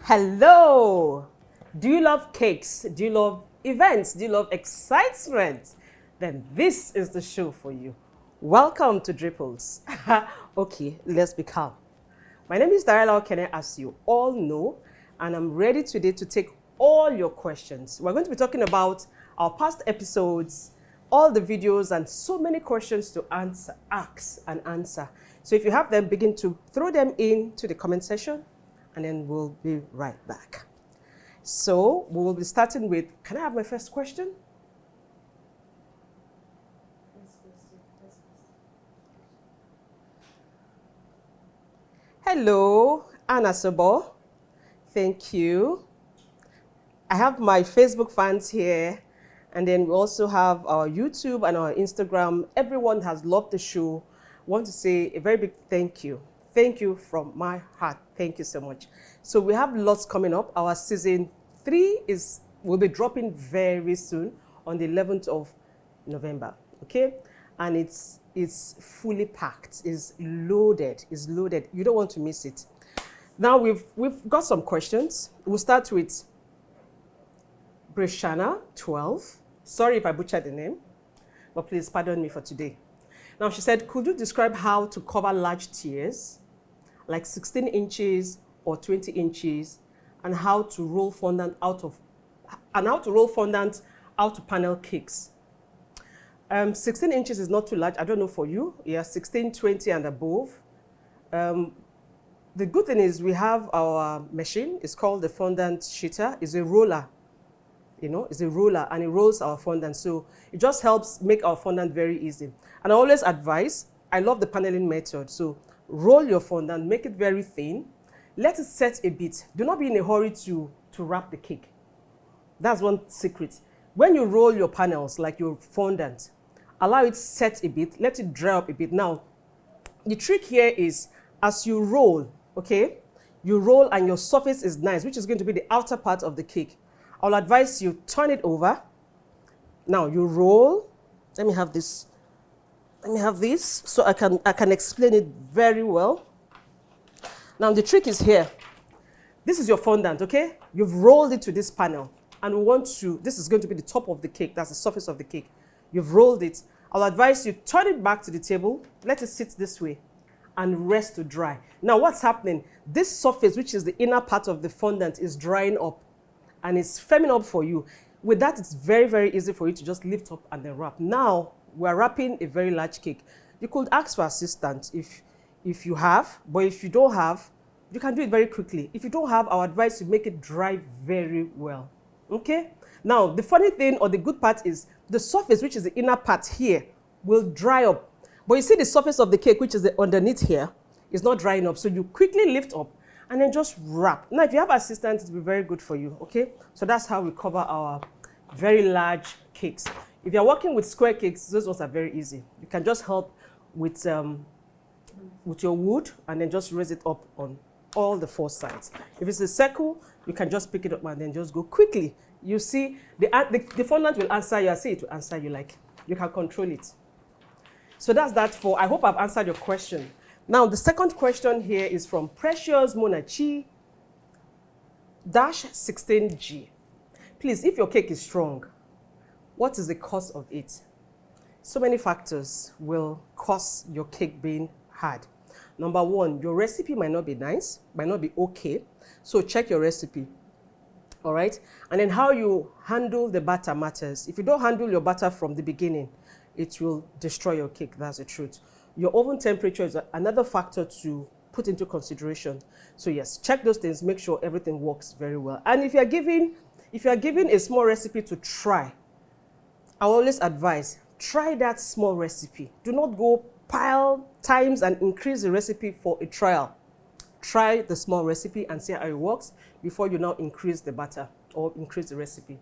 Hello! Do you love cakes? Do you love events? Do you love excitement? Then this is the show for you. Welcome to Dripples. Okay, let's be calm. My name is Tareela Okene, as you all know, and I'm ready today to take all your questions. We're going to be talking about our past episodes, all the videos, and so many questions to ask and answer. So if you have them, begin to throw them into the comment section, and then we'll be right back. So we will be starting with, can I have my first question? Hello, Anna Sobo. Thank you. I have my Facebook fans here, and then we also have our YouTube and our Instagram. Everyone has loved the show. I want to say a very big thank you. Thank you from my heart. Thank you so much. So we have lots coming up. Our season 3 will be dropping very soon on the 11th of November. Okay, and it's fully packed. It's loaded. It's loaded. You don't want to miss it. Now we've got some questions. We'll start with Breshana 12. Sorry if I butchered the name, but please pardon me for today. Now she said, could you describe how to cover large tiers, like 16 inches or 20 inches, and how to roll fondant out to panel cakes? 16 inches is not too large. I don't know for you. Yeah, 16, 20 and above. The good thing is we have our machine. It's called the fondant sheeter. It's a roller. You know, it's a roller and it rolls our fondant. So it just helps make our fondant very easy. And I always advise, I love the paneling method. So roll your fondant, make it very thin. Let it set a bit. Do not be in a hurry to wrap the cake. That's one secret. When you roll your panels, like your fondant, allow it set a bit, let it dry up a bit. Now, the trick here is as you roll, okay, you roll and your surface is nice, which is going to be the outer part of the cake. I'll advise you turn it over. Now you roll. Let me have this. Let me have this so I can explain it very well. Now the trick is here. This is your fondant, okay? You've rolled it to this panel, and we want to. This is going to be the top of the cake. That's the surface of the cake. You've rolled it. I'll advise you turn it back to the table. Let it sit this way, and rest to dry. Now what's happening? This surface, which is the inner part of the fondant, is drying up. And it's firming up for you. With that, it's very, very easy for you to just lift up and then wrap. Now, we're wrapping a very large cake. You could ask for assistance if you have, but if you don't have, you can do it very quickly. If you don't have, our advice is make it dry very well. Okay? Now, the funny thing or the good part is the surface, which is the inner part here, will dry up. But you see the surface of the cake, which is the underneath here, is not drying up. So you quickly lift up and then just wrap. Now, if you have assistance, it will be very good for you, okay? So that's how we cover our very large cakes. If you're working with square cakes, those ones are very easy. You can just help with your wood and then just raise it up on all the 4 sides. If it's a circle, you can just pick it up and then just go quickly. You see, the fondant will answer you. I see it will answer you, like you can control it. So that's that for, I hope I've answered your question. Now, the second question here is from Precious Monachi -16G. Please, if your cake is strong, what is the cause of it? So many factors will cause your cake being hard. Number 1, your recipe might not be nice, might not be okay. So check your recipe. All right? And then how you handle the batter matters. If you don't handle your batter from the beginning, it will destroy your cake. That's the truth. Your oven temperature is another factor to put into consideration. So yes, check those things, make sure everything works very well. And if you're giving a small recipe to try, I always advise, try that small recipe. Do not go pile times and increase the recipe for a trial. Try the small recipe and see how it works before you now increase the batter or increase the recipe.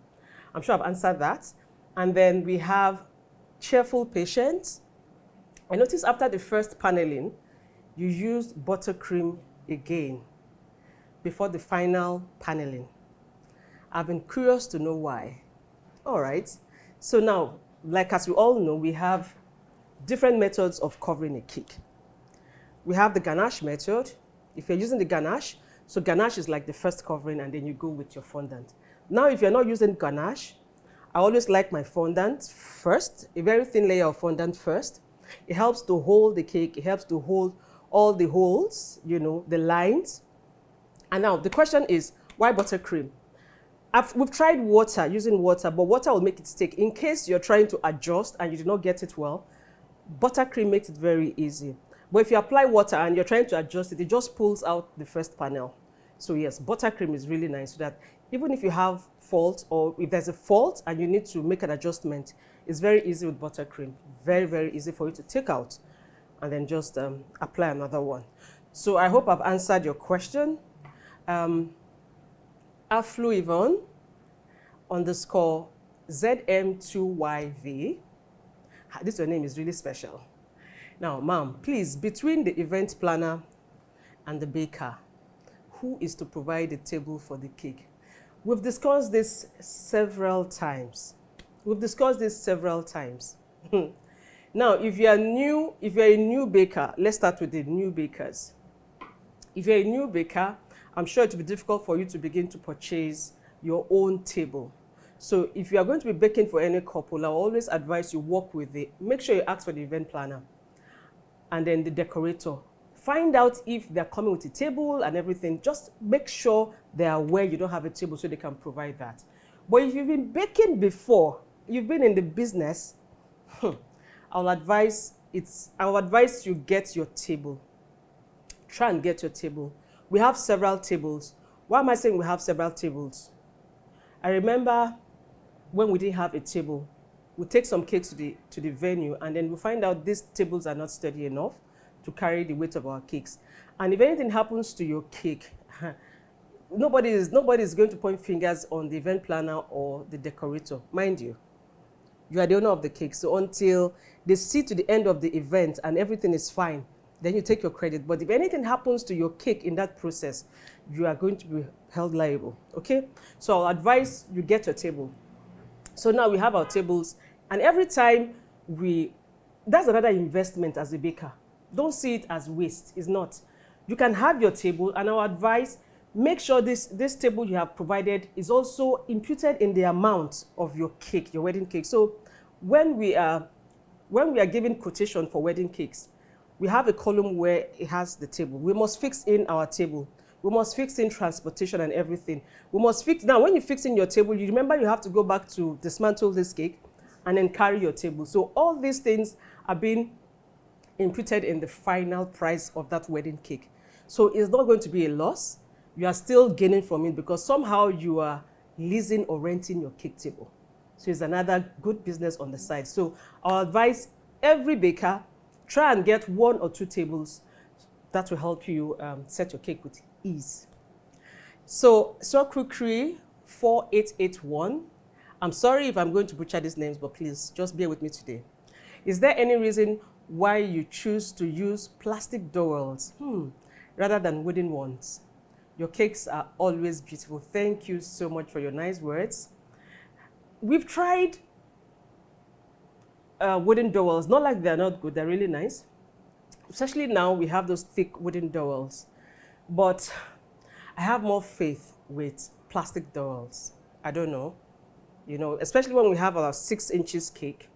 I'm sure I've answered that. And then we have Cheerful Patience. I noticed after the first paneling, you used buttercream again before the final paneling. I've been curious to know why. All right. So now, like as we all know, we have different methods of covering a cake. We have the Ganache method. If you're using the Ganache, So ganache is like the first covering, and then you go with your fondant. Now, if you're not using ganache, I always like my fondant first, a very thin layer of fondant first. It helps to hold the cake. It helps to hold all the holes, you know, the lines. And now the question is, why buttercream? We've tried water, using water, but water will make it stick. In case you're trying to adjust and you do not get it well, buttercream makes it very easy. But if you apply water and you're trying to adjust it, it just pulls out the first panel. So yes, buttercream is really nice so that even if you have fault, or if there's a fault and you need to make an adjustment, it's very easy with buttercream. Very, very easy for you to take out and then just apply another one. So I hope I've answered your question. Afluivon _ ZM2YV. This your name is really special. Now, ma'am, please, between the event planner and the baker, who is to provide the table for the cake? We've discussed this several times. Now, if you're a new baker, let's start with the new bakers. If you're a new baker, I'm sure it will be difficult for you to begin to purchase your own table. So if you are going to be baking for any couple, I always advise you work with it. Make sure you ask for the event planner and then the decorator. Find out if they're coming with a table and everything. Just make sure they are aware you don't have a table so they can provide that. But if you've been baking before, you've been in the business, I'll advise you get your table. Try and get your table. We have several tables. Why am I saying we have several tables? I remember when we didn't have a table, we take some cakes to the venue, and then we find out these tables are not sturdy enough to carry the weight of our cakes. And if anything happens to your cake, nobody is going to point fingers on the event planner or the decorator. Mind you, you are the owner of the cake. So until they see to the end of the event and everything is fine, then you take your credit. But if anything happens to your cake in that process, you are going to be held liable, okay? So I'll advise you get your table. So now we have our tables, and every time that's another investment as a baker. Don't see it as waste, it's not. You can have your table, and I'll advise, make sure this table you have provided is also imputed in the amount of your cake, your wedding cake. So when we are giving quotation for wedding cakes, we have a column where it has the table. We must fix in our table. We must fix in transportation and everything. We must fix, now when you fix in your table, you remember you have to go back to dismantle this cake and then carry your table. So all these things are being imputed in the final price of that wedding cake. So it's not going to be a loss. You are still gaining from it because somehow you are leasing or renting your cake table. So it's another good business on the side. So I'll advise every baker, try and get 1 or 2 tables. That will help you set your cake with ease. So Sokukri 4881. I'm sorry if I'm going to butcher these names, but please just bear with me today. Is there any reason why you choose to use plastic dowels rather than wooden ones? Your cakes are always beautiful. Thank you so much for your nice words. We've tried wooden dowels. Not like they're not good, they're really nice. Especially now we have those thick wooden dowels. But I have more faith with plastic dowels. I don't know. You know, especially when we have our 6 inches cake.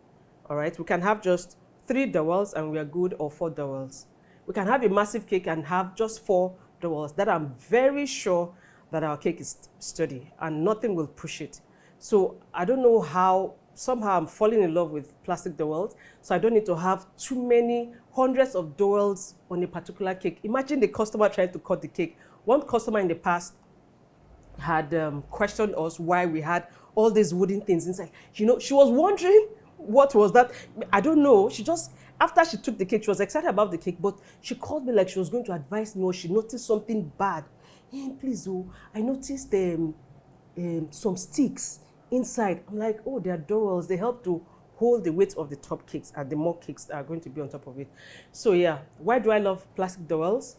All right, we can have just 3 dowels and we are good, or 4 dowels. We can have a massive cake and have just 4 dowels. That I'm very sure that our cake is sturdy and nothing will push it. So I don't know how, somehow I'm falling in love with plastic dowels. So I don't need to have too many hundreds of dowels on a particular cake. Imagine the customer trying to cut the cake. One customer in the past had questioned us why we had all these wooden things inside. You know, she was wondering what was that. I don't know. She just, after she took the cake, she was excited about the cake, but she called me like she was going to advise me, or she noticed something bad. Hey, please, oh, I noticed some sticks inside. I'm like, oh, they're dowels. They help to hold the weight of the top cakes, and the more cakes are going to be on top of it. So yeah, why do I love plastic dowels?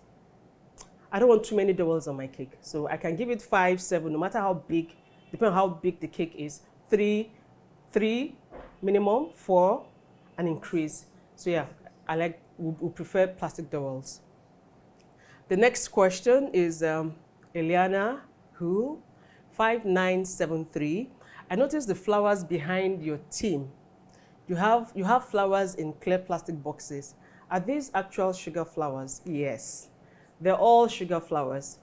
I don't want too many dowels on my cake. So I can give it 5, 7, no matter how big, depending on how big the cake is. 3 minimum, 4, and increase. So yeah, we prefer plastic dowels. The next question is Eliana, who? 5973. I noticed the flowers behind your team. You have flowers in clear plastic boxes. Are these actual sugar flowers? Yes. They're all sugar flowers.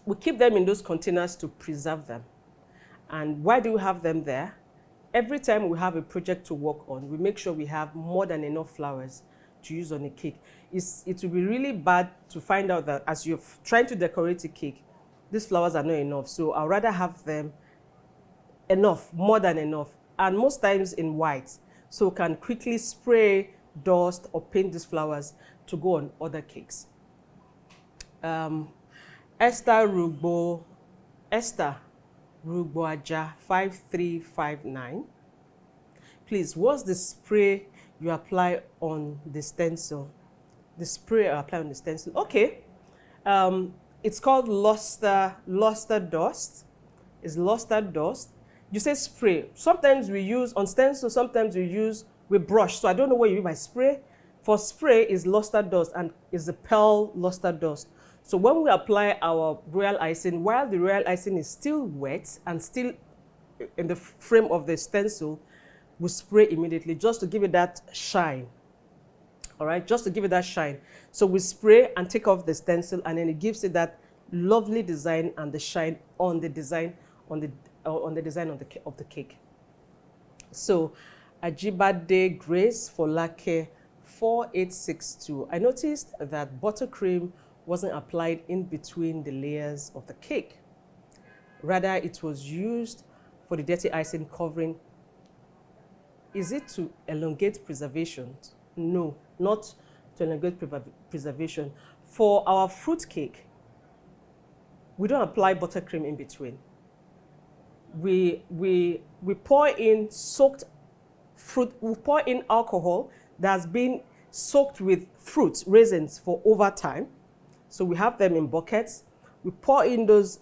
We keep them in those containers to preserve them. And why do we have them there? Every time we have a project to work on, we make sure we have more than enough flowers to use on a cake. It will be really bad to find out that as you're trying to decorate a cake, these flowers are not enough. So I'd rather have them enough, more than enough, and most times in white. So we can quickly spray, dust, or paint these flowers to go on other cakes. Esther Rugboaja 5359. Please, what's the spray you apply on the stencil? The spray I apply on the stencil. Okay. It's called luster dust. It's luster dust. You say spray. Sometimes we use on stencil, sometimes we use with brush. So I don't know what you mean by spray. For spray is luster dust and is the pearl luster dust. So when we apply our royal icing, while the royal icing is still wet and still in the frame of the stencil, we spray immediately just to give it that shine. All right, just to give it that shine. So we spray and take off the stencil, and then it gives it that lovely design and the shine on the design of the cake. So Ajibade Grace Folake 4862. I noticed that buttercream wasn't applied in between the layers of the cake. Rather, it was used for the dirty icing covering. Is it to elongate preservation? No, not to elongate preservation. For our fruit cake, we don't apply buttercream in between. We pour in soaked fruit, we pour in alcohol that has been soaked with fruit, raisins for over time. So we have them in buckets. We pour in those,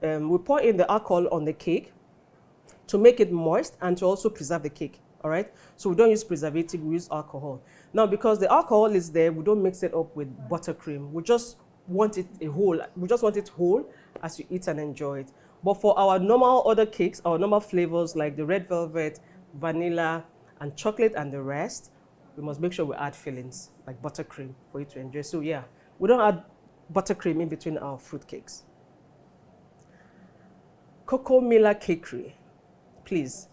we pour in the alcohol on the cake to make it moist and to also preserve the cake. All right. So we don't use preservative, we use alcohol. Now, because the alcohol is there, we don't mix it up with buttercream. We just want it whole. We just want it whole as you eat and enjoy it. But for our normal other cakes, our normal flavors like the red velvet, vanilla, and chocolate and the rest, we must make sure we add fillings like buttercream for you to enjoy. So yeah, we don't add buttercream in between our fruit cakes. Coco Miller Cakery. Please,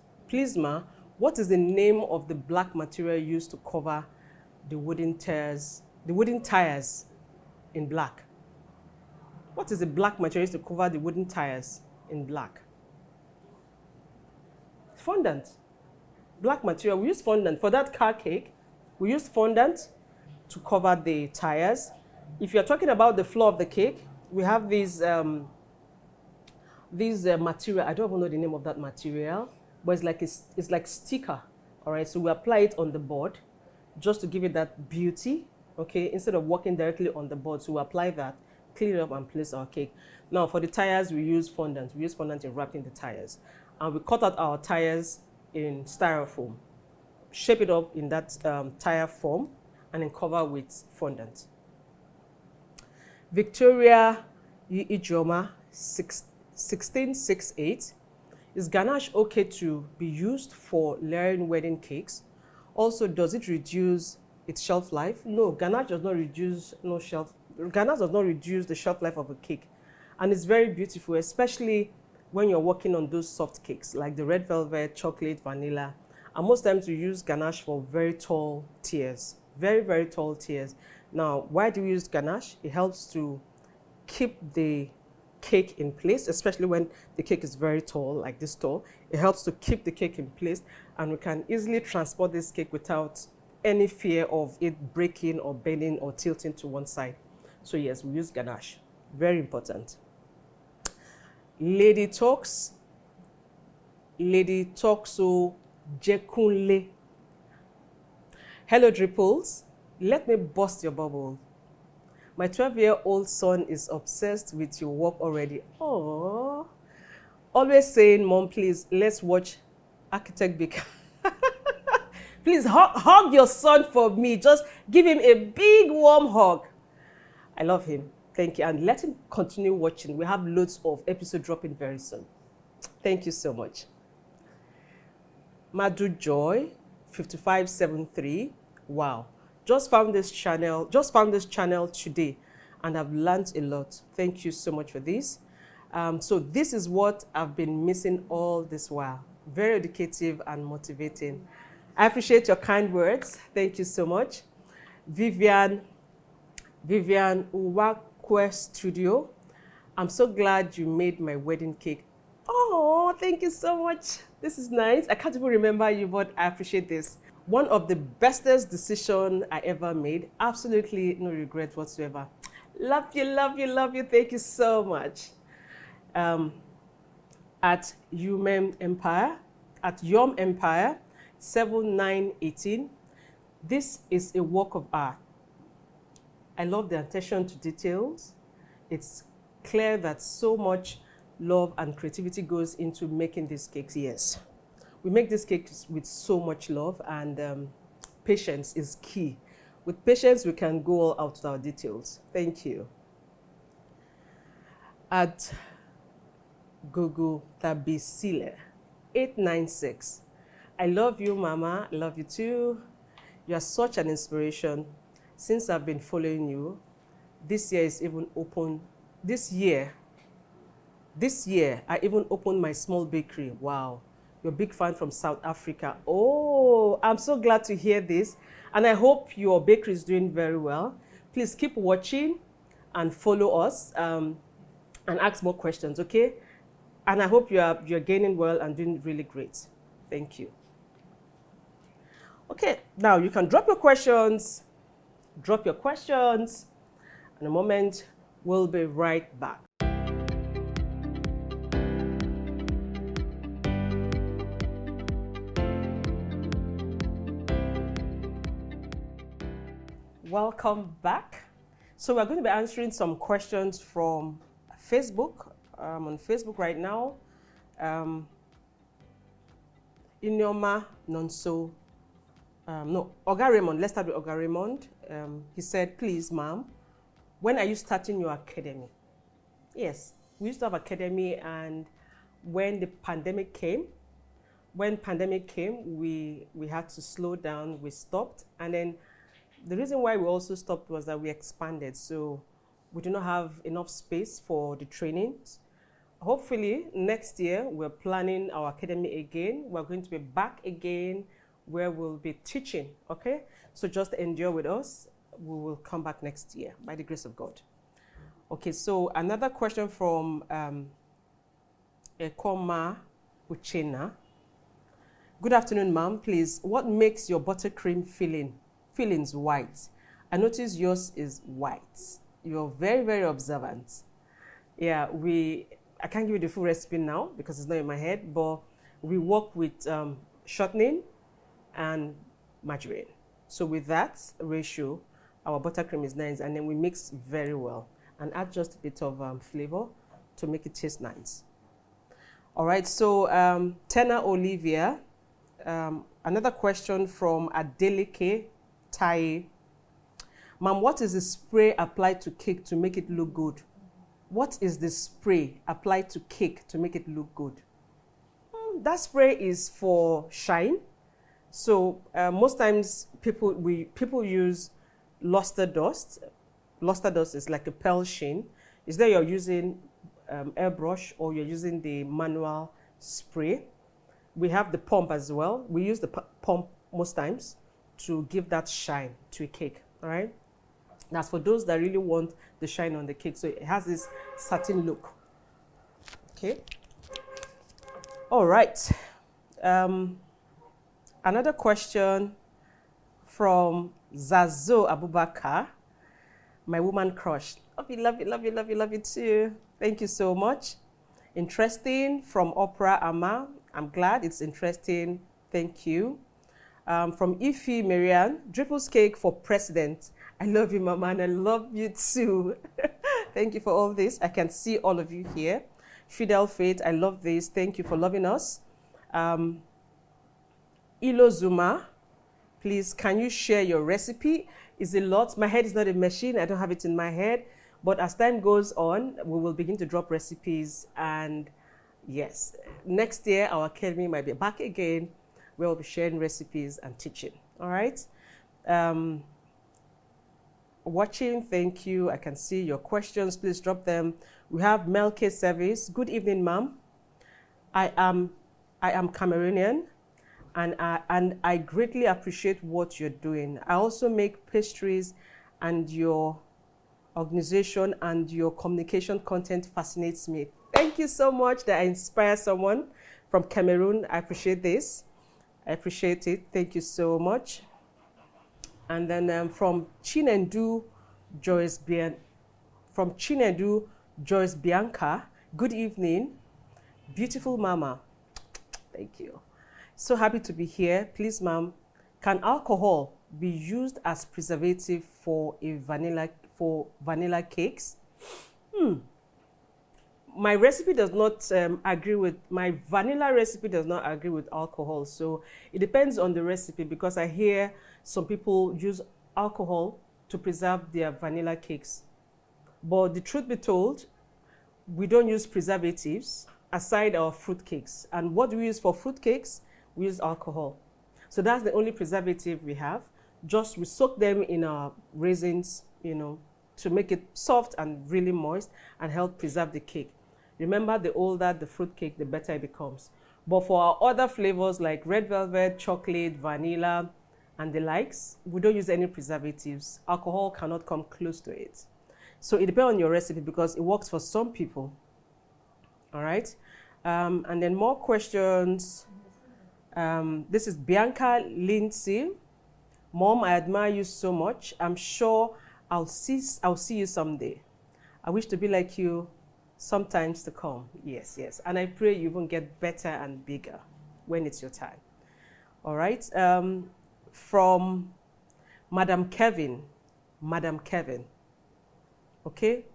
ma, what is the name of the black material used to cover the wooden tires in black? What is the black material used to cover the wooden tires in black? Fondant. Black material, we use fondant. For that car cake, we use fondant to cover the tires. If you're talking about the floor of the cake, we have these material. I don't even know the name of that material, but it's like sticker. All right, so we apply it on the board just to give it that beauty. Okay, instead of working directly on the board, so we apply that, clean it up, and place our cake. Now for the tires, we use fondant. We use fondant in wrapping the tires, and we cut out our tires in styrofoam, shape it up in that tire form, and then cover with fondant. Victoria Ijoma 1668. Is Ganache okay to be used for layering wedding cakes? Also, does it reduce its shelf life? No, Ganache does not reduce Ganache does not reduce the shelf life of a cake, and it's very beautiful, especially when you're working on those soft cakes like the red velvet, chocolate, vanilla. And most times we use Ganache for very tall tiers, very, very tall tiers. Now, why do we use Ganache? It helps to keep the cake in place, especially when the cake is very tall, like this tall. It helps to keep the cake in place, and we can easily transport this cake without any fear of it breaking or bending or tilting to one side. So yes, we use Ganache. Very important. Lady Talks so Jekunle. Hello, Dripples. Let me bust your bubble. My 12-year-old son is obsessed with your work already. Oh, always saying, Mom, please, let's watch Architect Baker. Please hug your son for me. Just give him a big warm hug. I love him. Thank you. And let him continue watching. We have loads of episodes dropping very soon. Thank you so much. Madu Joy, 5573. Wow. Just found this channel today, and I've learned a lot. Thank you so much for this. So this is what I've been missing all this while. Very educative and motivating. I appreciate your kind words. Thank you so much. Vivian Uwakwe Studio. I'm so glad you made my wedding cake. Oh, thank you so much. This is nice. I can't even remember you, but I appreciate this. One of the bestest decisions I ever made. Absolutely no regret whatsoever. Love you, love you, love you. Thank you so much. At Yom Empire, 7918. This is a work of art. I love the attention to details. It's clear that so much love and creativity goes into making these cakes. Yes, we make these cakes with so much love, and patience is key. With patience, we can go all out with our details. Thank you. At Google Tabisile 896. I love you, Mama. I love you too. You are such an inspiration. Since I've been following you, this year I even opened my small bakery. Wow. You're a big fan from South Africa. Oh, I'm so glad to hear this. And I hope your bakery is doing very well. Please keep watching and follow us and ask more questions, okay? And I hope you're gaining well and doing really great. Thank you. Okay, now you can drop your questions. In a moment, we'll be right back. Welcome back. So we're going to be answering some questions from Facebook. On Facebook right now. Inyoma Nonso. Oga Raymond. Let's start with Oga Raymond. He said, please, ma'am, when are you starting your academy? Yes, we used to have academy, and when the pandemic came, we had to slow down, we stopped. And then the reason why we also stopped was that we expanded. So we do not have enough space for the trainings. Hopefully next year we're planning our academy again. We're going to be back again where we'll be teaching, okay? So just endure with us. We will come back next year by the grace of God. Okay, so another question from Ekoma Uchena. Good afternoon, ma'am. Please, what makes your buttercream fillings white? I notice yours is white. You're very, very observant. Yeah, I can't give you the full recipe now because it's not in my head, but we work with shortening and margarine. So with that ratio, our buttercream is nice, and then we mix very well and add just a bit of flavor to make it taste nice. All right, so Tena Olivia, another question from Adeleke Tai. Ma'am, what is the spray applied to cake to make it look good? What is the spray applied to cake to make it look good? That spray is for shine. So most times people use luster dust. Luster dust is like a pearl sheen. Is that you're using airbrush or you're using the manual spray. We have the pump as well. We use the pump most times to give that shine to a cake, all right? That's for those that really want the shine on the cake. So it has this satin look. Okay. All right. Another question from Zazo Abubakar, my woman crush. Love you, love you, love you, love you, love you too. Thank you so much. Interesting from Oprah Ama. I'm glad it's interesting. Thank you. From Ify Marianne, Dripples cake for president. I love you, Mama, and I love you too. Thank you for all this. I can see all of you here. Fidel Faith, I love this. Thank you for loving us. Ilo Zuma, please, can you share your recipe? It's a lot. My head is not a machine. I don't have it in my head. But as time goes on, we will begin to drop recipes. And yes, next year our academy might be back again, where we'll be sharing recipes and teaching. All right. Watching, thank you. I can see your questions. Please drop them. We have Melke Service. Good evening, ma'am. I am Cameroonian, and I greatly appreciate what you're doing. I also make pastries, and your organization and your communication content fascinates me. Thank you so much that I inspire someone from Cameroon. I appreciate this. I appreciate it. Thank you so much. And then from Chinendu Joyce Bianca, good evening. Beautiful mama. Thank you. So happy to be here. Please, ma'am, can alcohol be used as preservative for vanilla cakes? My recipe does not my vanilla recipe does not agree with alcohol. So it depends on the recipe, because I hear some people use alcohol to preserve their vanilla cakes. But the truth be told, we don't use preservatives aside our fruit cakes. And what do we use for fruit cakes? We use alcohol. So that's the only preservative we have. Just we soak them in our raisins, to make it soft and really moist and help preserve the cake. Remember, the older the fruit cake, the better it becomes. But for our other flavors like red velvet, chocolate, vanilla, and the likes, we don't use any preservatives. Alcohol cannot come close to it. So it depends on your recipe, because it works for some people. All right. And then more questions. This is Bianca Lindsay. Mom, I admire you so much. I'm sure I'll see you someday. I wish to be like you sometimes to come. Yes, yes. And I pray you even get better and bigger when it's your time. All right. From Madam Kevin. Okay.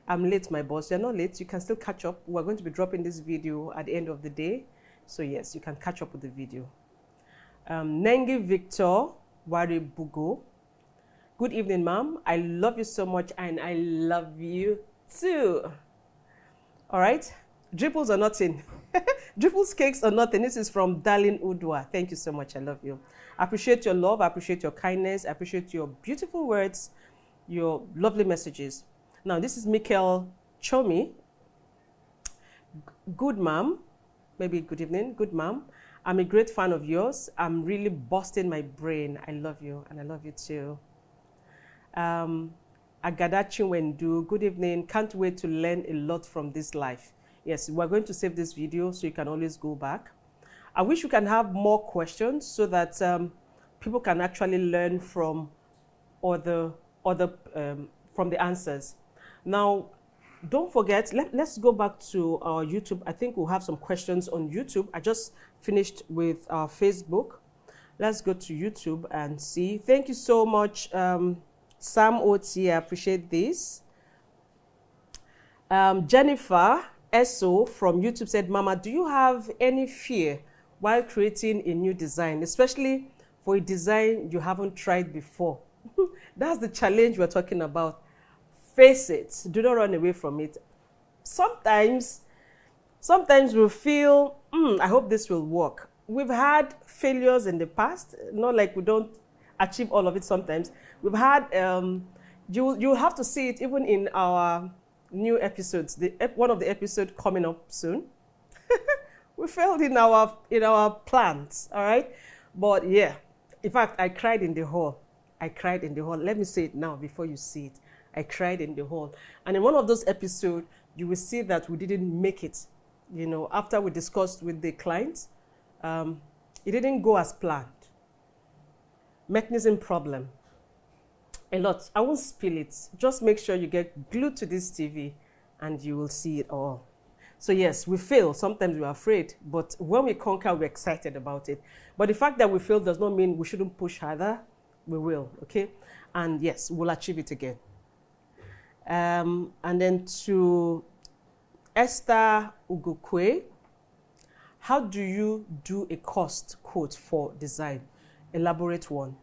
I'm late, my boss. You're not late. You can still catch up. We're going to be dropping this video at the end of the day. So yes, you can catch up with the video. Nengi Victor Waribugo. Good evening, ma'am. I love you so much, and I love you too. All right. Dripples or nothing. Dripples cakes or nothing. This is from Darlene Udwa. Thank you so much. I love you. I appreciate your love. I appreciate your kindness. I appreciate your beautiful words, your lovely messages. Now, this is Mikel Chomi. Good, ma'am. Maybe good evening. Good, ma'am. I'm a great fan of yours. I'm really busting my brain. I love you, and I love you too. Agadachi Wendu, good evening. Can't wait to learn a lot from this life. Yes, we're going to save this video so you can always go back. I wish you can have more questions so that people can actually learn from from the answers. Now, don't forget, let's go back to our YouTube. I think we'll have some questions on YouTube. I just finished with our Facebook. Let's go to YouTube and see. Thank you so much, Sam Oti. I appreciate this. Jennifer Eso from YouTube said, Mama, do you have any fear while creating a new design, especially for a design you haven't tried before? That's the challenge we're talking about. Face it. Do not run away from it. Sometimes we feel, I hope this will work. We've had failures in the past, not like we don't achieve all of it sometimes. We've had, you'll have to see it even in our new episodes. One of the episodes coming up soon. We failed in our plans, all right? But yeah, in fact, I cried in the hall. Let me say it now before you see it. I cried in the hall. And in one of those episodes, you will see that we didn't make it. After we discussed with the client, it didn't go as planned. Mechanism problem. A lot. I won't spill it. Just make sure you get glued to this TV and you will see it all. So yes, we fail. Sometimes we're afraid, but when we conquer, we're excited about it. But the fact that we fail does not mean we shouldn't push harder. We will, okay? And yes, we'll achieve it again. And then to Esther Ugukwe, how do you do a cost quote for design? Elaborate one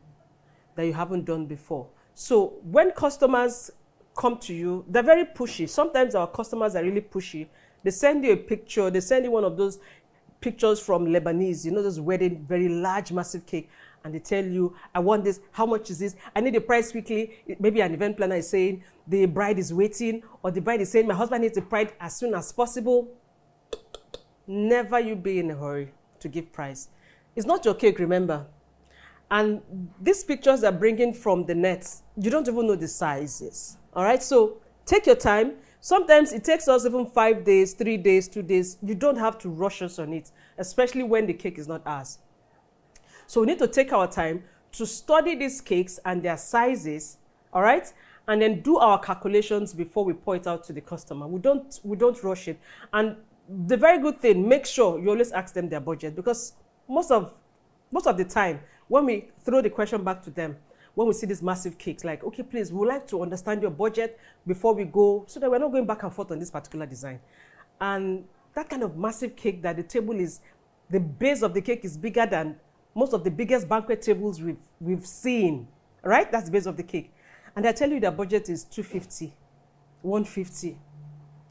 that you haven't done before. So when customers come to you. They're very pushy. Sometimes our customers are really pushy. They send you a picture. They send you one of those pictures from Lebanese, you know, those wedding, very large, massive cake. And they tell you, I want this, how much is this? I need the price quickly. Maybe an event planner is saying, the bride is waiting, or the bride is saying, my husband needs the bride as soon as possible. Never you be in a hurry to give price. It's not your cake, remember. And these pictures are bringing from the net. You don't even know the sizes, all right? So take your time. Sometimes it takes us even 5 days, 3 days, 2 days. You don't have to rush us on it, especially when the cake is not ours. So we need to take our time to study these cakes and their sizes, all right? And then do our calculations before we pour it out to the customer. We don't rush it. And the very good thing, make sure you always ask them their budget, because most of the time, when we throw the question back to them, when we see these massive cakes, like, okay, please, we would like to understand your budget before we go, so that we're not going back and forth on this particular design. And that kind of massive cake that the table is, the base of the cake is bigger than most of the biggest banquet tables we've seen, right? That's the base of the cake. And I tell you their budget is 250, 150.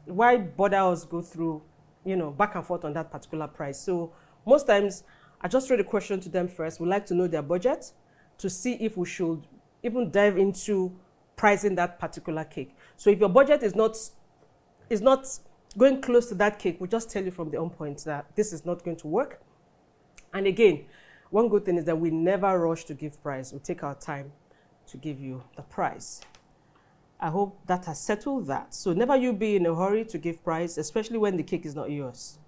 Why bother us go through, you know, back and forth on that particular price? So most times, I just throw the question to them first. We like to know their budget to see if we should even dive into pricing that particular cake. So if your budget is not going close to that cake, we'll just tell you from the on point that this is not going to work. And again, one good thing is that we never rush to give price. We take our time to give you the price. I hope that has settled that. So never you be in a hurry to give price, especially when the cake is not yours.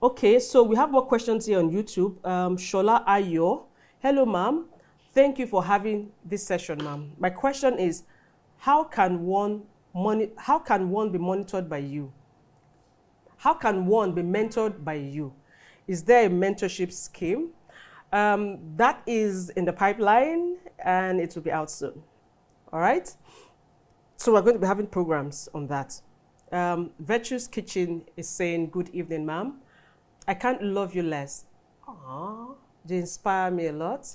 Okay, so we have more questions here on YouTube. Shola Ayo. Hello, ma'am. Thank you for having this session, ma'am. My question is, how can one be monitored by you? How can one be mentored by you? Is there a mentorship scheme? That is in the pipeline, and it will be out soon. All right? So we're going to be having programs on that. Virtue's Kitchen is saying, good evening, ma'am. I can't love you less. Aww, they inspire me a lot.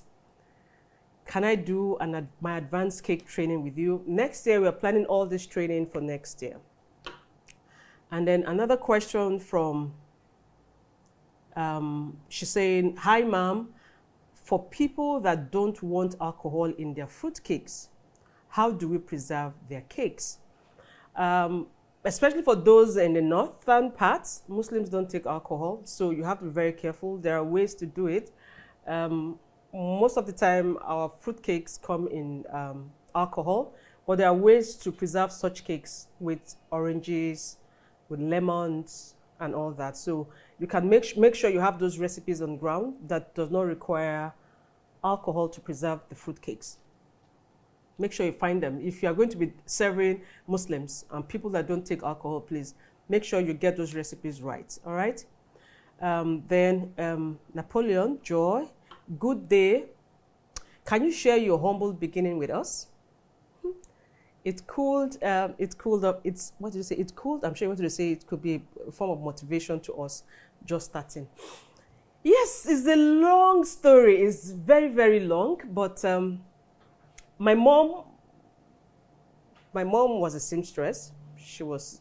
Can I do my advanced cake training with you? Next year, we're planning all this training for next year. And then another question from, she's saying, hi, ma'am. For people that don't want alcohol in their fruit cakes, how do we preserve their cakes? Especially for those in the northern parts, Muslims don't take alcohol, so you have to be very careful. There are ways to do it. Most of the time, our fruit cakes come in alcohol, but there are ways to preserve such cakes with oranges, with lemons, and all that. So you can make sure you have those recipes on ground that does not require alcohol to preserve the fruit cakes. Make sure you find them. If you are going to be serving Muslims and people that don't take alcohol, please make sure you get those recipes right. All right. Then Napoleon Joy, good day. Can you share your humble beginning with us? It cooled up. It's, what did you say? It cooled. I'm sure you wanted to say it could be a form of motivation to us just starting. Yes, it's a long story. It's very, very long, but my mom was a seamstress. She was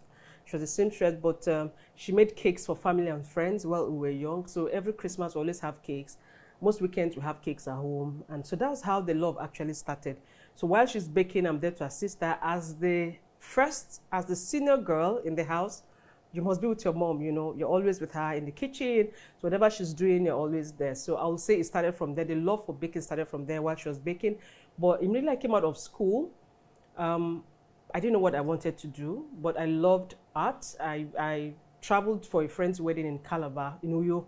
a seamstress, but she made cakes for family and friends while we were young. So every Christmas we always have cakes. Most weekends we have cakes at home, and so that's how the love actually started. So while she's baking, I'm there to assist her as the senior girl in the house. You must be with your mom, you know, you're always with her in the kitchen. So whatever she's doing, you're always there. So I would say it started from there. The love for baking started from there while she was baking. But immediately I came out of school, I didn't know what I wanted to do, but I loved art. I traveled for a friend's wedding in Calabar, in Uyo.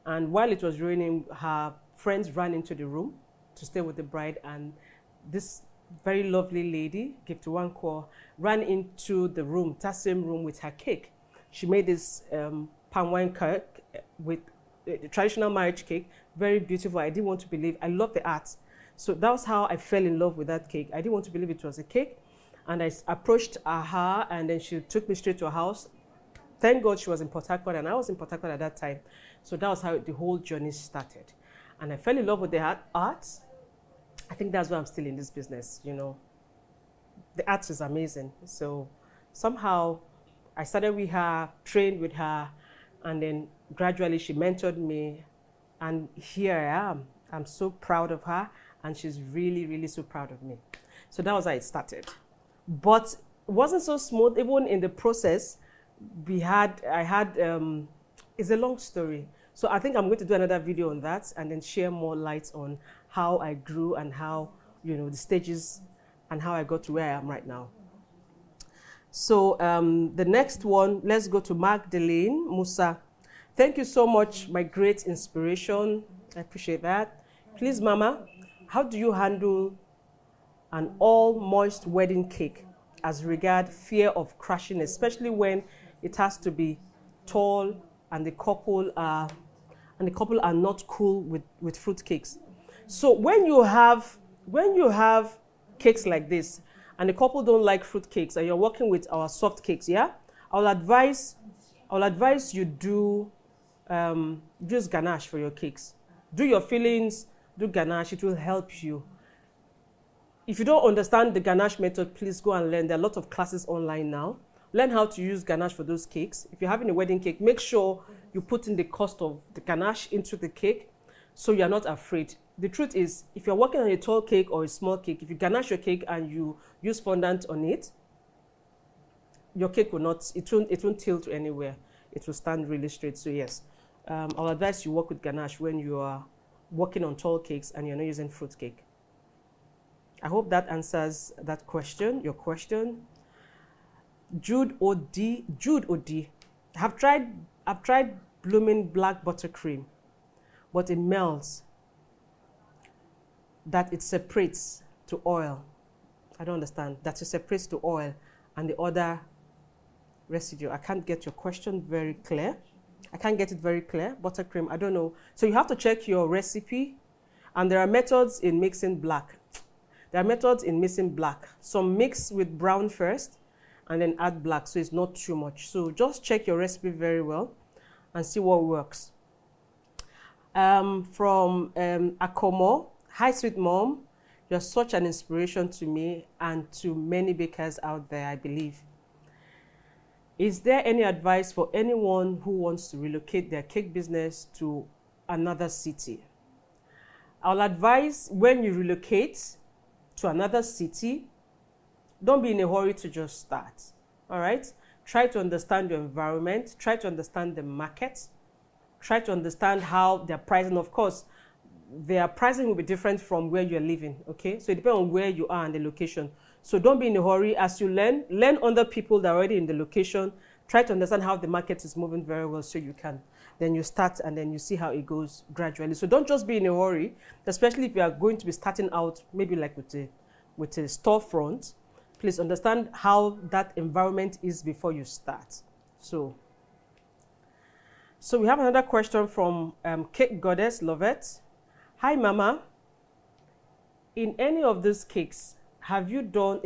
And while it was raining, her friends ran into the room to stay with the bride. And this very lovely lady, Giftuwankwo, ran into the room, that same room, with her cake. She made this palm wine cake with the traditional marriage cake, very beautiful. I didn't want to believe. I love the art. So that was how I fell in love with that cake. I didn't want to believe it was a cake. And I approached her, and then she took me straight to her house. Thank God she was in Port Harcourt, and I was in Port Harcourt at that time. So that was how the whole journey started. And I fell in love with the art. I think that's why I'm still in this business, you know. the art is amazing. So somehow I started with her, trained with her, and then gradually she mentored me, and here I am. I'm so proud of her, and she's really, really so proud of me. So that was how it started. But it wasn't so smooth. Even in the process, it's a long story. So I think I'm going to do another video on that and then share more light on how I grew and how, the stages and how I got to where I am right now. So the next one, let's go to Magdalene Musa. Thank you so much, my great inspiration. I appreciate that. Please, Mama, how do you handle an all-moist wedding cake as regard fear of crashing, especially when it has to be tall and the couple are not cool with fruit cakes? So when you have cakes like this and the couple don't like fruit cakes and you're working with our soft cakes, yeah, I'll advise you do use Ganache for your cakes. Do your fillings, do Ganache. It will help you. If you don't understand the Ganache method, please go and learn. There are a lot of classes online now. Learn how to use Ganache for those cakes. If you're having a wedding cake, make sure you put in the cost of the Ganache into the cake so you're not afraid. The truth is, if you're working on a tall cake or a small cake, if you Ganache your cake and you use fondant on it, your cake will not, it won't tilt anywhere. It will stand really straight. So yes, I'll advise you work with Ganache when you are working on tall cakes and you're not using fruit cake. I hope that answers that question, your question. Jude OD. I've tried blooming black buttercream, but it melts. That it separates to oil. I don't understand. That it separates to oil and the other residue. I can't get your question very clear. I can't get it very clear. Buttercream, I don't know. So you have to check your recipe, and there are methods in mixing black. There are methods in mixing black. Some mix with brown first and then add black, so it's not too much. So just check your recipe very well and see what works. From Akomo, hi sweet mom, you're such an inspiration to me and to many bakers out there, I believe. Is there any advice for anyone who wants to relocate their cake business to another city? I'll advise when you relocate to another city, don't be in a hurry to just start, all right? Try to understand your environment, try to understand the market, try to understand how they're pricing. Of course, their pricing will be different from where you're living, okay? So it depends on where you are and the location. So don't be in a hurry. As you learn under people that are already in the location, try to understand how the market is moving very well so you can. Then you start and then you see how it goes gradually. So don't just be in a hurry, especially if you are going to be starting out, maybe like with a storefront. Please understand how that environment is before you start. So we have another question from Cake Goddess Lovette. Hi, Mama. In any of these cakes, have you done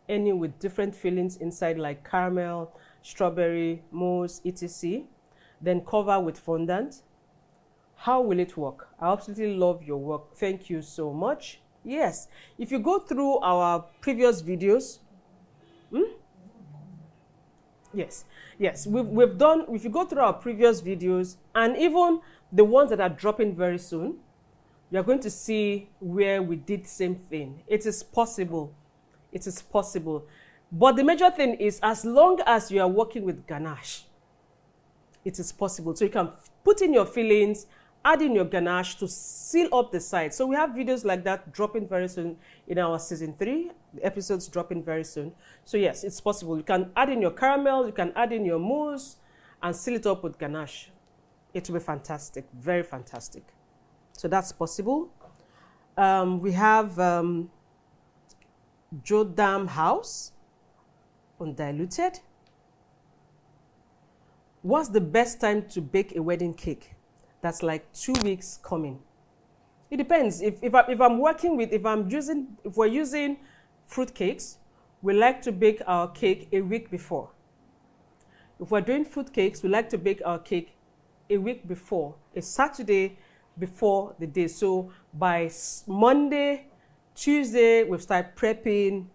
any with different fillings inside, like caramel, strawberry, mousse, etc., then cover with fondant? How will it work? I absolutely love your work. Thank you so much. Yes, if you go through our previous videos, yes, we've done, if you go through our previous videos and even the ones that are dropping very soon, you're going to see where we did the same thing. It is possible. It is possible. But the major thing is, as long as you are working with Ganache, it is possible. So you can put in your fillings, add in your Ganache to seal up the side. So we have videos like that dropping very soon in our season 3. The episodes dropping very soon. So yes, it's possible. You can add in your caramel, you can add in your mousse, and seal it up with Ganache. It will be fantastic, very fantastic. So that's possible. We have Jodam House, undiluted. What's the best time to bake a wedding cake? That's like 2 weeks coming. It depends. If we're using fruit cakes, we like to bake our cake a week before. If we're doing fruit cakes, we like to bake our cake a week before, a Saturday before the day. So by Monday, Tuesday, we'll start prepping,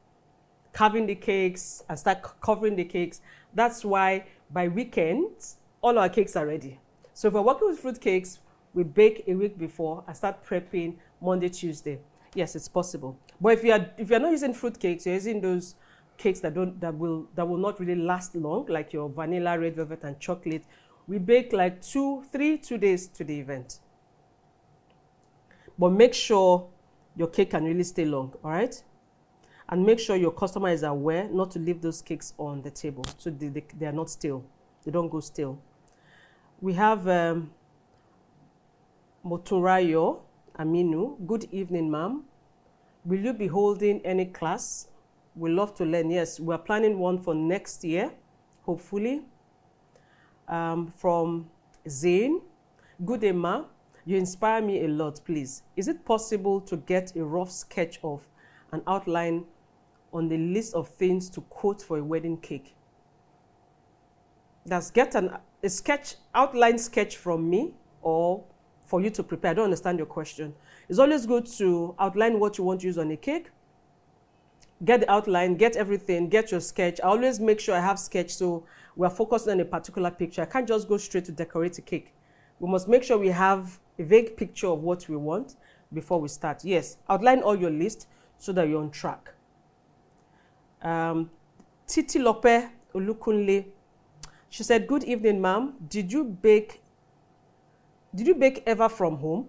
carving the cakes, and start covering the cakes. That's why by weekends, all our cakes are ready. So if we're working with fruit cakes, we bake a week before and start prepping Monday, Tuesday. Yes, it's possible. But if you're not using fruit cakes, you're using those cakes that will not really last long, like your vanilla, red velvet, and chocolate. We bake like 2 days to the event. But make sure your cake can really stay long, all right? And make sure your customer is aware not to leave those cakes on the table so they are not stale. They don't go stale. We have Motorayo Aminu. Good evening, ma'am. Will you be holding any class? We love to learn. Yes, we're planning one for next year, hopefully. From Zain. Good day, ma. You inspire me a lot, please. Is it possible to get a rough sketch of an outline on the list of things to quote for a wedding cake? That's get a sketch, outline sketch from me, or for you to prepare. I don't understand your question. It's always good to outline what you want to use on a cake. Get the outline, get everything, get your sketch. I always make sure I have sketch so we're focusing on a particular picture. I can't just go straight to decorate a cake. We must make sure we have a vague picture of what we want before we start. Yes, outline all your list so that you're on track. Titi Lope Olukunle, she said, good evening, ma'am. Did you bake ever from home?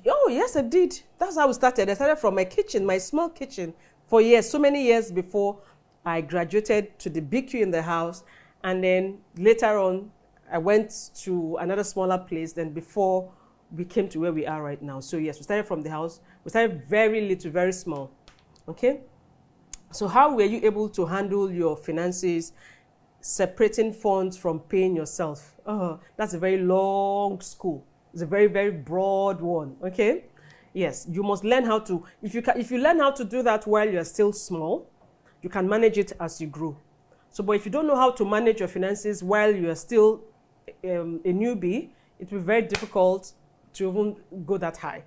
Oh, yes, I did. That's how we started. I started from my kitchen, my small kitchen, for years, so many years before I graduated to the BQ in the house. And then later on, I went to another smaller place than before we came to where we are right now. So yes, we started from the house. We started very little, very small. Okay? So how were you able to handle your finances, separating funds from paying yourself? Oh, that's a very long school. It's a very, very broad one. Okay? Yes, you must learn how to, if you learn how to do that while you're still small, you can manage it as you grow. So, but if you don't know how to manage your finances while you're still a newbie, it will be very difficult to even go that high.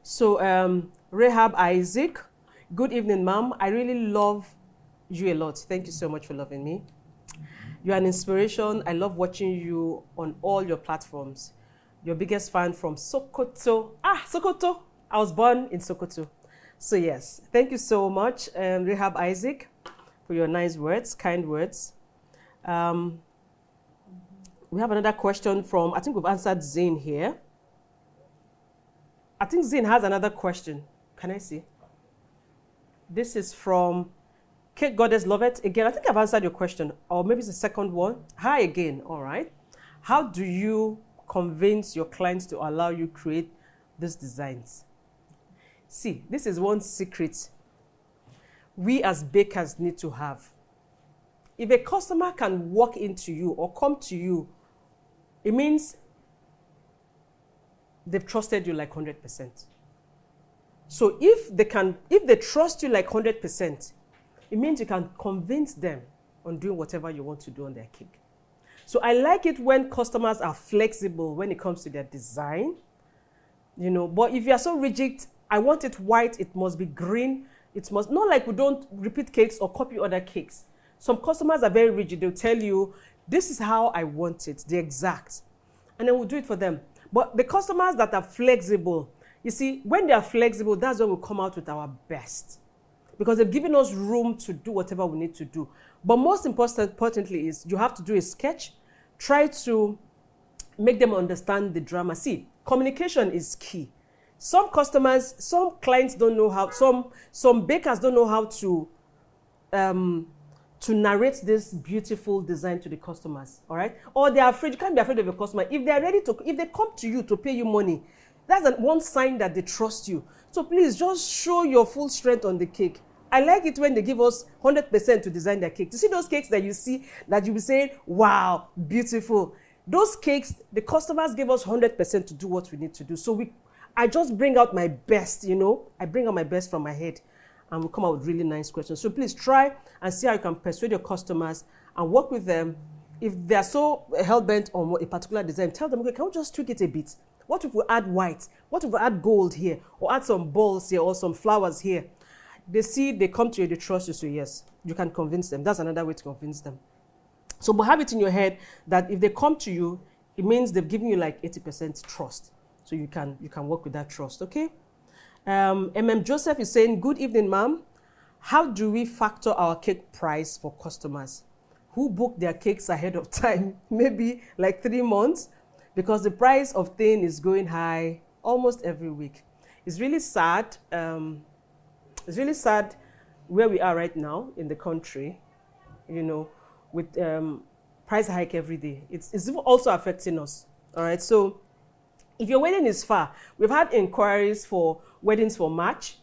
So, Rahab Isaac, good evening, ma'am. I really love you a lot. Thank you so much for loving me. You're an inspiration. I love watching you on all your platforms. Your biggest fan from Sokoto. Sokoto. I was born in Sokoto. So yes, thank you so much, Rahab Isaac, for your nice words, kind words. We have another question from, I think we've answered Zain here. I think Zain has another question. Can I see? This is from Kate Goddess Lovett. Again, I think I've answered your question, or maybe it's the second one. Hi again, all right. How do you convince your clients to allow you create these designs? See, this is one secret we as bakers need to have. If a customer can walk into you or come to you, it means they've trusted you like 100%. So if they trust you like 100%, it means you can convince them on doing whatever you want to do on their cake. So I like it when customers are flexible when it comes to their design, you know, but if you are so rigid, I want it white, it must be green, it must, not like we don't repeat cakes or copy other cakes. Some customers are very rigid. They'll tell you, this is how I want it, the exact. And then we'll do it for them. But the customers that are flexible, you see, when they are flexible, that's when we come out with our best. Because they've given us room to do whatever we need to do. But most importantly is you have to do a sketch. Try to make them understand the drama. See, communication is key. Some customers, some clients don't know how, some bakers don't know how to narrate this beautiful design to the customers, all right? Or they're afraid. You can't be afraid of a customer. If they're ready to, if they come to you to pay you money, that's one sign that they trust you. So please just show your full strength on the cake. I like it when they give us 100% to design their cake. You see those cakes that you see, that you'll be saying, wow, beautiful. Those cakes, the customers give us 100% to do what we need to do. So I just bring out my best, you know. I bring out my best from my head and we'll come out with really nice questions. So please try and see how you can persuade your customers and work with them if they are so hell-bent on a particular design, tell them, okay, can we just tweak it a bit? What if we add white? What if we add gold here? Or add some balls here or some flowers here? They see, they come to you, they trust you, so yes, you can convince them. That's another way to convince them. So but have it in your head that if they come to you, it means they've given you like 80% trust. So you can work with that trust, okay? Joseph is saying, good evening, ma'am. How do we factor our cake price for customers who book their cakes ahead of time, maybe like 3 months? Because the price of thing is going high almost every week. It's really sad. It's really sad where we are right now in the country, you know, with price hike every day. It's also affecting us, all right? So if your wedding is far, we've had inquiries for weddings for March,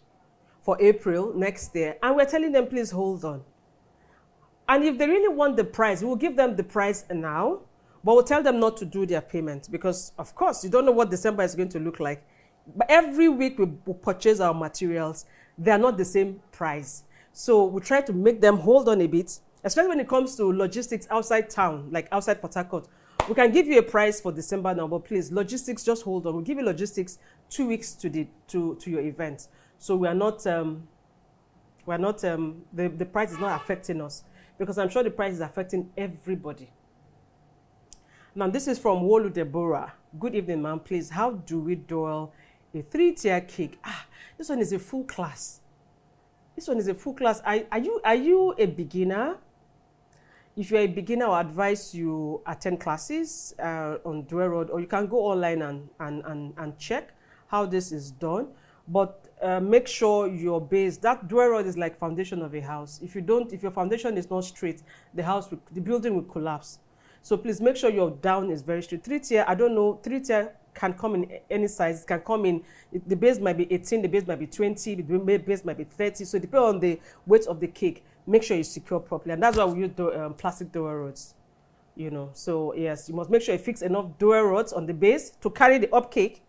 for April next year, and we're telling them, please hold on. And if they really want the price, we'll give them the price now, but we'll tell them not to do their payment because, of course, you don't know what December is going to look like. But every week we purchase our materials. They are not the same price. So we try to make them hold on a bit, especially when it comes to logistics outside town, like outside Port Harcourt. We can give you a price for December now, but please, logistics, just hold on. We'll give you logistics 2 weeks to your event. So the price is not affecting us because I'm sure the price is affecting everybody. Now, this is from Wolu Deborah. Good evening, ma'am. Please, how do we dowel a 3-tier cake? This one is a full class. This one is a full class. Are you a beginner? If you're a beginner, I advise you attend classes on Dwell Road, or you can go online and check how this is done. But make sure your base, that Dwell Road is like foundation of a house. If your foundation is not straight, the building will collapse. So please make sure your down is very straight. 3-tier, I don't know, 3-tier can come in any size. It can come in, the base might be 18, the base might be 20, the base might be 30. So depending on the weight of the cake, make sure you secure properly. And that's why we use plastic dowel rods, you know. So yes, you must make sure you fix enough dowel rods on the base to carry the up cake,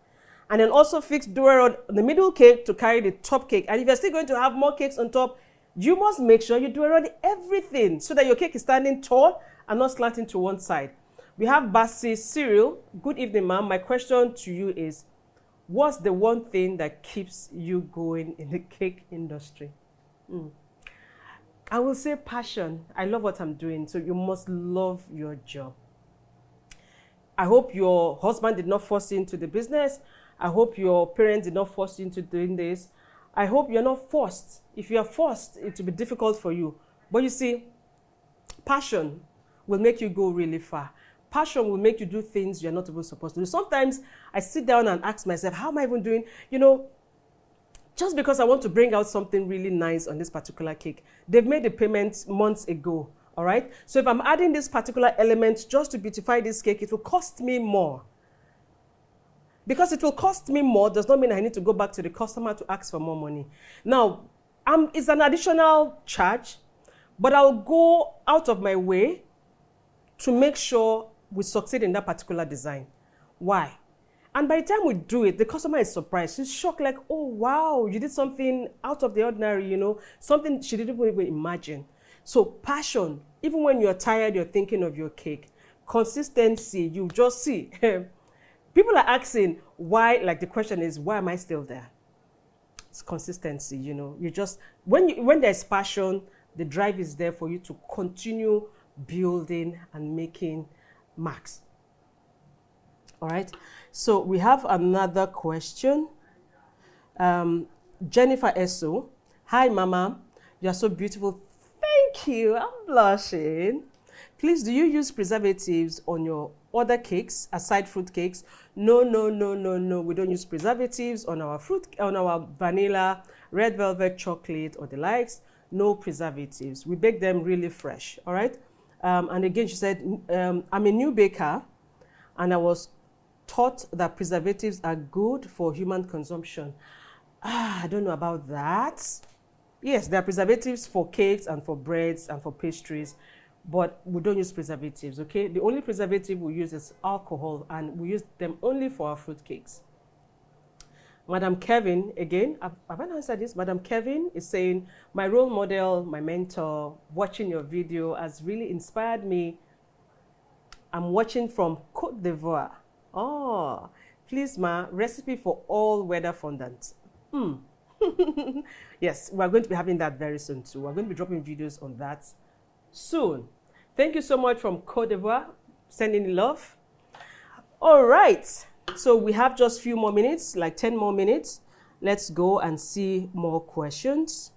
and then also fix dowel rod on the middle cake to carry the top cake. And if you're still going to have more cakes on top, you must make sure you dowel rod everything so that your cake is standing tall and not slanting to one side. We have Bassi Cyril. Good evening, ma'am. My question to you is, what's the one thing that keeps you going in the cake industry? I will say passion. I love what I'm doing, so you must love your job. I hope your husband did not force you into the business. I hope your parents did not force you into doing this. I hope you're not forced. If you are forced, it will be difficult for you. But you see, passion will make you go really far. Passion will make you do things you're not even supposed to do. Sometimes I sit down and ask myself, how am I even doing? You know, just because I want to bring out something really nice on this particular cake, they've made the payment months ago, all right? So if I'm adding this particular element just to beautify this cake, it will cost me more. Because it will cost me more does not mean I need to go back to the customer to ask for more money. Now, it's an additional charge, but I'll go out of my way to make sure we succeed in that particular design. Why? And by the time we do it, the customer is surprised. She's shocked, like, oh, wow, you did something out of the ordinary, you know, something she didn't even imagine. So passion, even when you're tired, you're thinking of your cake. Consistency, you just see. People are asking why, like the question is, why am I still there? It's consistency, you know. You just, when there's passion, the drive is there for you to continue building and making marks. All right, so we have another question. Jennifer Esso. Hi, Mama. You are so beautiful. Thank you. I'm blushing. Please, do you use preservatives on your other cakes aside fruit cakes? No. We don't use preservatives on our vanilla, red velvet, chocolate, or the likes. No preservatives. We bake them really fresh. All right. And again, she said, I'm a new baker, and I was taught that preservatives are good for human consumption. I don't know about that. Yes, there are preservatives for cakes and for breads and for pastries, but we don't use preservatives, okay? The only preservative we use is alcohol, and we use them only for our fruit cakes. Madam Kevin, again, have I answered this? Madam Kevin is saying, my role model, my mentor, watching your video has really inspired me I'm watching from Côte d'Ivoire. Oh, please, ma, recipe for all weather fondant. Yes, we're going to be having that very soon too. We're going to be dropping videos on that soon. Thank you so much from Côte d'Ivoire, sending love. All right, so we have just a few more minutes, like 10 more minutes. Let's go and see more questions.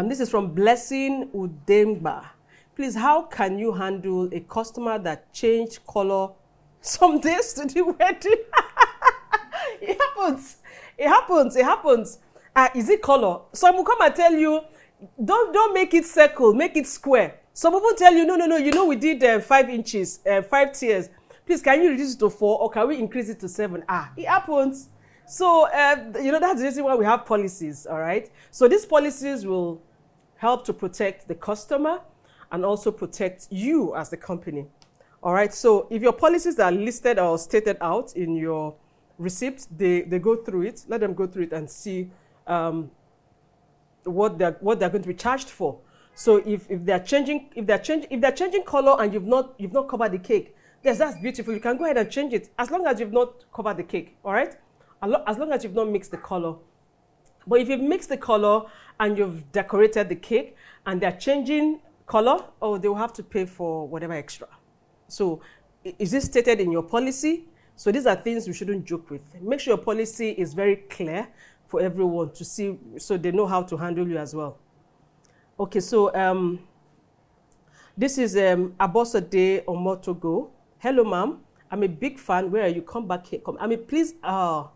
This is from Blessing Udemba. Please, how can you handle a customer that changed color some days to the wedding? It happens. It happens. It happens. Is it color? Some will come and tell you, don't make it circle, make it square. Some people tell you, no, you know we did 5 inches, 5 tiers. Please, can you reduce it to 4 or can we increase it to 7? It happens. So, you know, that's the reason why we have policies, all right? So these policies will help to protect the customer and also protect you as the company, all right? So if your policies are listed or stated out in your receipt, they go through it, let them go through it and see what they're going to be charged for. So if they're changing color and you've not covered the cake, yes, that's beautiful. You can go ahead and change it as long as you've not covered the cake, all right? As long as you've not mixed the color. But if you've mixed the color and you've decorated the cake and they're changing color, oh, they will have to pay for whatever extra. So is this stated in your policy? So these are things we shouldn't joke with. Make sure your policy is very clear for everyone to see, so they know how to handle you as well. Okay, so this is Abosade Omotogo. Hello, ma'am. I'm a big fan. Where are you? Come back here. Come. I mean, please. Oh,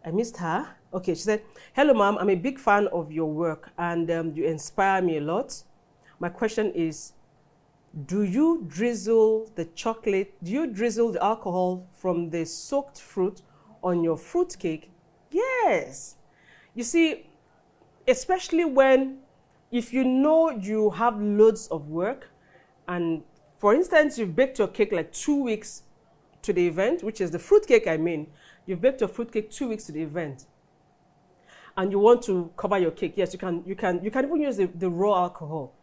I missed her. Okay, she said, hello, ma'am. I'm a big fan of your work and you inspire me a lot. My question is, do you drizzle the alcohol from the soaked fruit on your fruit cake? Yes. You see, especially if you know you have loads of work and, for instance, you've baked your cake like 2 weeks to the event, which is the fruit cake I mean. You've baked your fruit cake 2 weeks to the event and you want to cover your cake. Yes, you can even use the raw alcohol.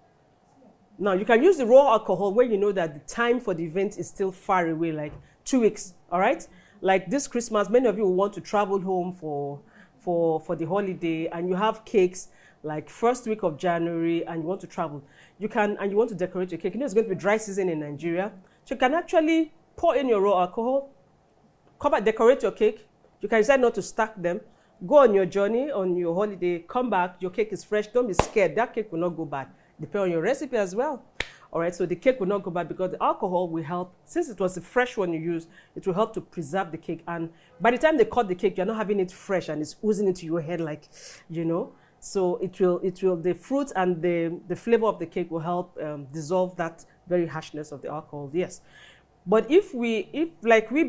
Now, you can use the raw alcohol when you know that the time for the event is still far away, like 2 weeks, all right? Like this Christmas, many of you will want to travel home for the holiday and you have cakes like first week of January and you want to travel. You want to decorate your cake. You know it's going to be dry season in Nigeria. So you can actually pour in your raw alcohol, decorate your cake. You can decide not to stack them. Go on your journey, on your holiday, come back, your cake is fresh. Don't be scared. That cake will not go bad. Depend on your recipe as well. All right, so the cake will not go bad because the alcohol will help. Since it was the fresh one you use, it will help to preserve the cake. And by the time they cut the cake, you're not having it fresh and it's oozing into your head like, you know. So the fruit and the flavor of the cake will help dissolve that very harshness of the alcohol, yes. But if we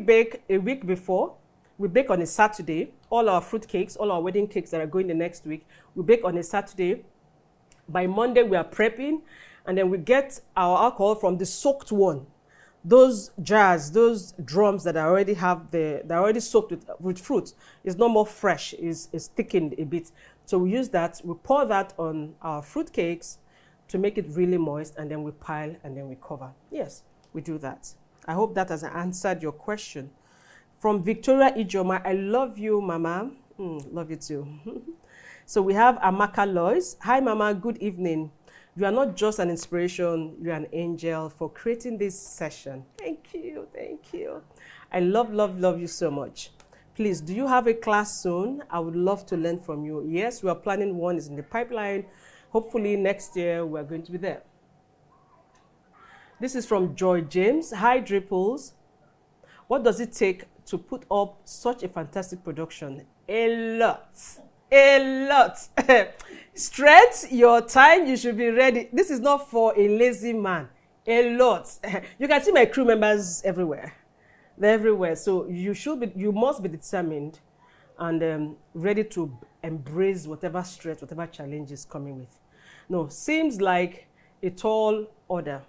bake a week before, we bake on a Saturday, all our fruit cakes, all our wedding cakes that are going the next week, we bake on a Saturday. By Monday, we are prepping, and then we get our alcohol from the soaked one. Those jars, those drums that are already soaked with fruit, is no more fresh, is thickened a bit. So we use that, we pour that on our fruit cakes to make it really moist, and then we pile and then we cover. Yes, we do that. I hope that has answered your question. From Victoria Ijoma, I love you, Mama. Love you too. So we have Amaka Lois. Hi, Mama. Good evening. You are not just an inspiration. You are an angel for creating this session. Thank you. Thank you. I love you so much. Please, do you have a class soon? I would love to learn from you. Yes, we are planning one. It's in the pipeline. Hopefully next year we are going to be there. This is from Joy James. Hi, Dripples. What does it take to put up such a fantastic production? A lot. A lot. Strength, your time, you should be ready. This is not for a lazy man. A lot. You can see my crew members everywhere. They're everywhere. So you must be determined and ready to embrace whatever stress, whatever challenge is coming with. No, seems like a tall order.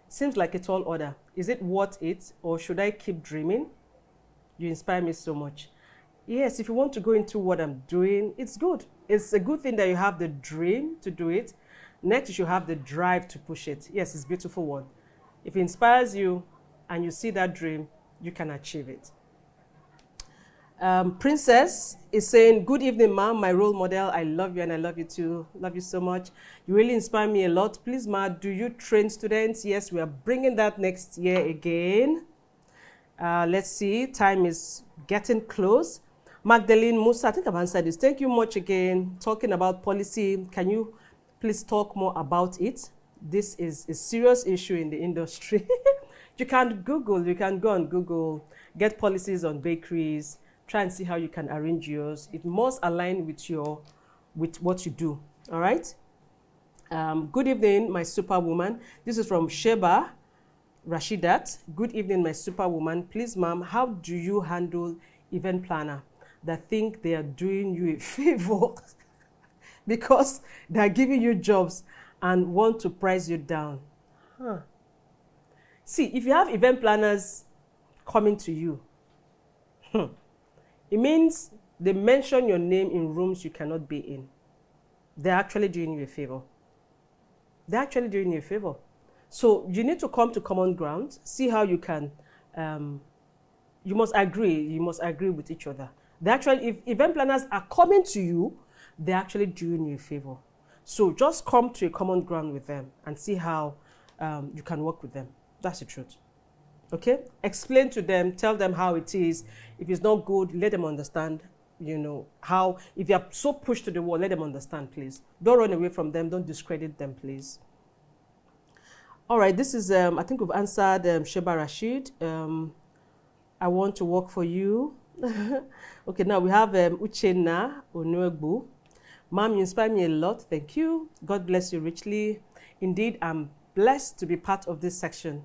Seems like a tall order. Is it worth it, or should I keep dreaming? You inspire me so much. Yes, if you want to go into what I'm doing, it's good. It's a good thing that you have the dream to do it. Next, you should have the drive to push it. Yes, it's a beautiful one. If it inspires you and you see that dream, you can achieve it. Princess is saying, good evening, ma'am, my role model. I love you and I love you too. Love you so much. You really inspire me a lot. Please, ma, do you train students? Yes, we are bringing that next year again. Let's see, time is getting close. Magdalene Musa, I think I've answered this. Thank you much again. Talking about policy, can you please talk more about it? This is a serious issue in the industry. You can Google, you can go on Google, get policies on bakeries, try and see how you can arrange yours. It must align with what you do, all right? Good evening, my superwoman. This is from Sheba Rashidat. Good evening, my superwoman. Please, ma'am, how do you handle event planner that think they are doing you a favor because they are giving you jobs and want to price you down? See, if you have event planners coming to you, it means they mention your name in rooms you cannot be in. They're actually doing you a favor. They're actually doing you a favor. So you need to come to common ground, see how you can, you must agree with each other. They actually, if event planners are coming to you, they're actually doing you a favor. So just come to a common ground with them and see how you can work with them. That's the truth. Okay? Explain to them, tell them how it is. If it's not good, let them understand, you know, how, if you're so pushed to the wall, let them understand, please. Don't run away from them, don't discredit them, please. All right, this is, I think we've answered Sheba Rashid. I want to work for you. Okay, now we have Uchenna Onuegbu. Mom, you inspire me a lot. Thank you. God bless you richly. Indeed, I'm blessed to be part of this section.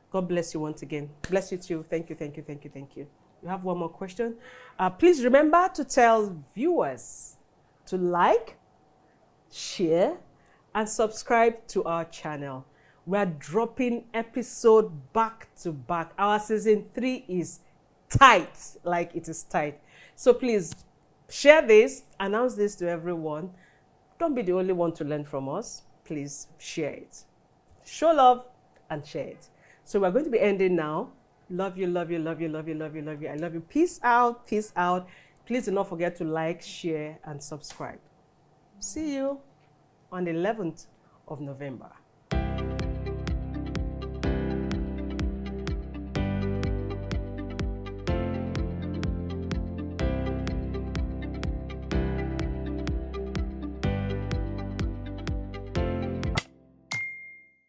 God bless you once again. Bless you too. Thank you, thank you, thank you, thank you. You have one more question. Please remember to tell viewers to like, share, and subscribe to our channel. We're dropping episode back to back. Our season 3 is tight, like it is tight. So please share this, announce this to everyone. Don't be the only one to learn from us. Please share it. Show love and share it. So we're going to be ending now. Love you, love you, love you, love you, love you, love you. I love you. Peace out, peace out. Please do not forget to like, share, and subscribe. See you on the 11th of November.